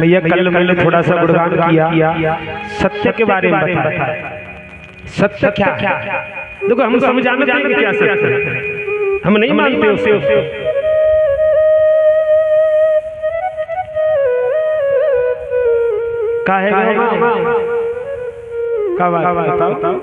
भैया कल मैंने थोड़ा सा गुणगान किया, सत्य के बारे में बताया। सत्य क्या है? देखो हम समझाना चाहिए क्या सत्य है, हम नहीं मानते उसे। क्या है क्या बताओ?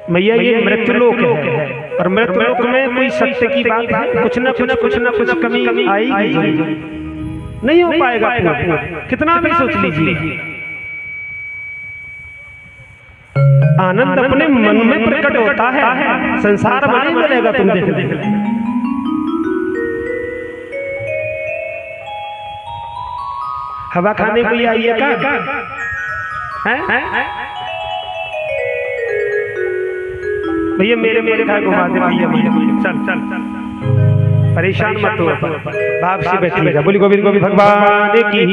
भैया ये मृत्युलोक है और मृत्युलोक में कोई सत्य की बात है, कुछ ना कुछ कमी आएगी, नहीं हो पाएगा पूरा, कितना भी सोच लीजिए। आनंद अपने मन में प्रकट होता है, संसार में नहीं मिलेगा। तुम देख हवा खाने को आइए क्या है? भैया मेरे खाए घुमा दे भैया, चल परेशान मत हो, भाव से बैठिएगा। बोली गोविंद गोविंद भगवान की।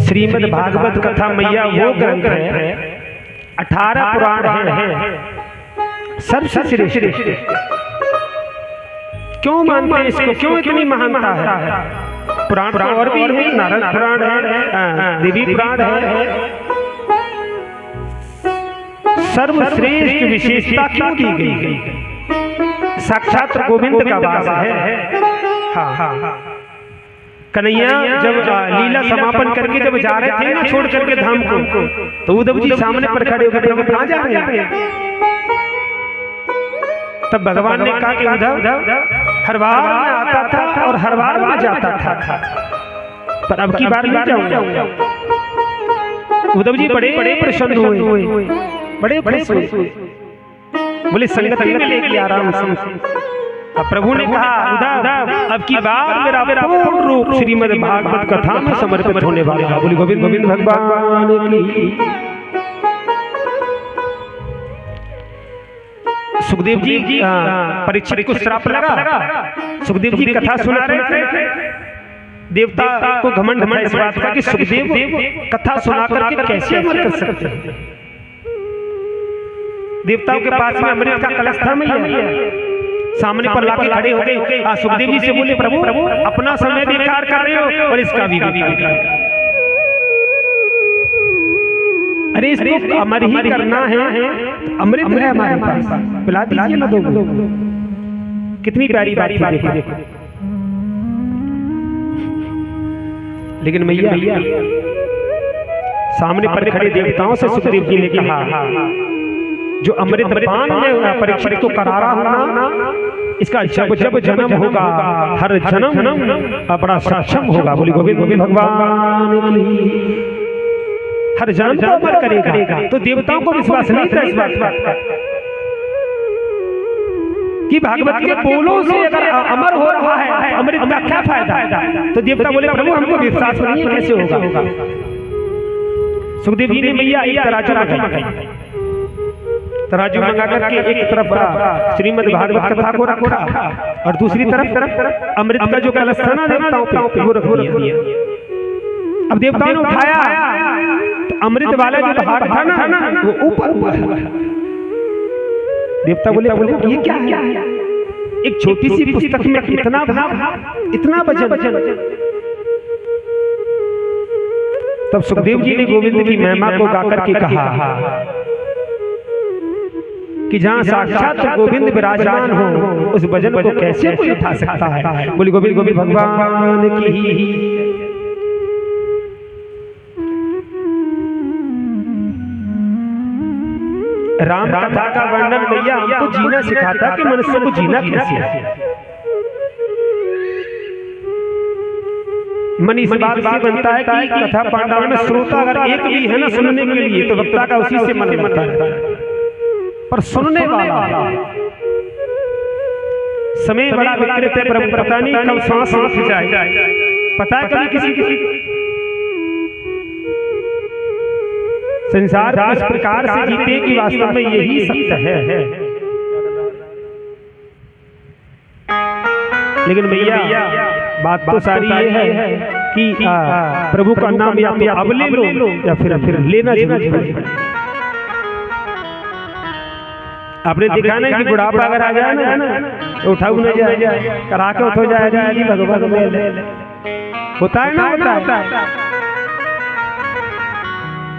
श्रीमद् भागवत कथा मैया वो ग्रंथ है, 18 पुराण है, सबसे श्रेष्ठ। क्यों मानते हैं इसको, क्यों इतनी महानता है? पुराण और भी है, नारद पुराण है, देवी पुराण है, सर्वश्रेष्ठ विशेषता क्यों दी गई? साक्षात गोविंद का वास है। हाँ, कन्हैया जब लीला समापन करके जब जा रहे थे ना छोड़ करके धाम को, तो उद्धव जी सामने पर खड़े होकर प्रभु कहाँ जा रहे हैं? तब भगवान ने कहा कि उद्धव हर बार मैं आता था और हर बार मैं जाता था, पर अब की बार नहीं जाऊंगा। उद्धव जी बड़े प्रसन्न हुए, बड़े बोले संगति में लेके आराम से। अब प्रभु ने कहा उद्धव अब की बार मेरा पूर्ण रूप श्रीमद् भागवत कथा में समर्पित होने वाला है। बोले गोविंद गोविंद भगवान की। सुखदेव जी परीक्षित को श्राप लगा। सुखदेव जी कथा सुना रहे थे, देवता को घमंड था इस बात का कि सुखदेव कथा सुना करके कैसे अमर कर सकते हैं। देवताओं के पास में अमृत का कलश था मैया, सामने पर लाके खड़े हो गए। सुखदेव जी से बोले प्रभु अपना समय बेकार कर रहे हो और इसका भी बेकार कर रहे हो। अरे इसको अमर ही करना है, अमृत है हमारे पास, पिला दीजिए ना दो। कितनी प्यारी बात है देखो। लेकिन मैया सामने पर खड़े देवताओं से सुखदेव जी ने कहा जो अमृत पान में परीक्षित को करारा होना, इसका जब जब जन्म होगा हर जन्म अपना सक्षम होगा। बोली गोविंद गोविंद भगवान की। हर जन्म को अमर करेगा। तो देवताओं को विश्वास नहीं था इस बात का कि भागवत के बोलों से अगर अमर हो रहा है तो अमृत का क्या फायदा? तो देवता बोले प्रभु हमको विश्वास नहीं है, कैसे होगा? सुखदेव जी ने मैया एक तराजू मंगा करके एक तरफ श्रीमद् भागवत कथा को रखा और दूसरी तरफ अमृत का जो कलश था ना देवताओं पे वो रख दिया। अब देवताओं ने उठाया तो अमृत वाला जो भाग था ना वो ऊपर हुआ। देवता बोले ये क्या है? एक छोटी सी पुस्तक में इतना भाग, इतना वजन। तब सुखदेव जी ने गोविंद की महिमा को गाकर के कहा कि जहाँ साक्षात गोविंद विराजमान हो उस वजन को कैसे कोई उठा सकता है? बोली गोविंद गोविंद भगवान की। राम कथा का वर्णन भैया हमको जीना सिखाता कि मनुष्य को जीना कैसे है। मन इस बात से बनता है कि कथा पांडव में श्रोता अगर एक भी है ना सुनने के लिए तो वक्ता का उसी से मन बनता है, पर सुनने वाला समय बड़ा विकृत है प्रभु, पता नहीं कब सांस उठ जाए, पता है कभी किसी संसार किस प्रकार से जीते कि वास्तव में यही सत्य है। लेकिन भैया बात तो सारी ये है कि प्रभु का नाम या तो अब ले लो या फिर लेना जरूर पड़ेगा। आपने देखा ना कि बुढ़ापा अगर आ जाए ना तो उठाऊ न जाए, करा के उठो जाएगा जी भगवान ले ले, होता है ना, होता है।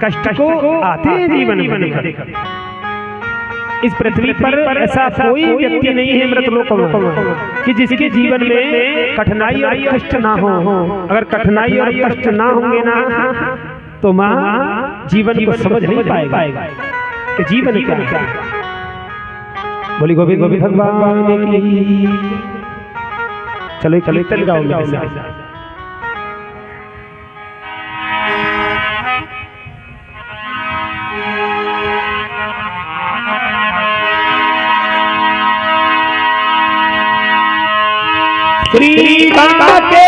कष्ट को आते हैं जीवन में। इस पृथ्वी पर ऐसा कोई व्यक्ति नहीं है मृतलोक में कि जिसके जीवन में कठिनाई और कष्ट ना हो। अगर कठिनाई और कष्ट ना होंगे ना तो माँ जीवन को समझ नहीं पाएगा कि जीवन क्या है। बोली गोविंद गोविंद भगवान की। चलो कीर्तन गाओ मेरे साथ। श्री बाबा के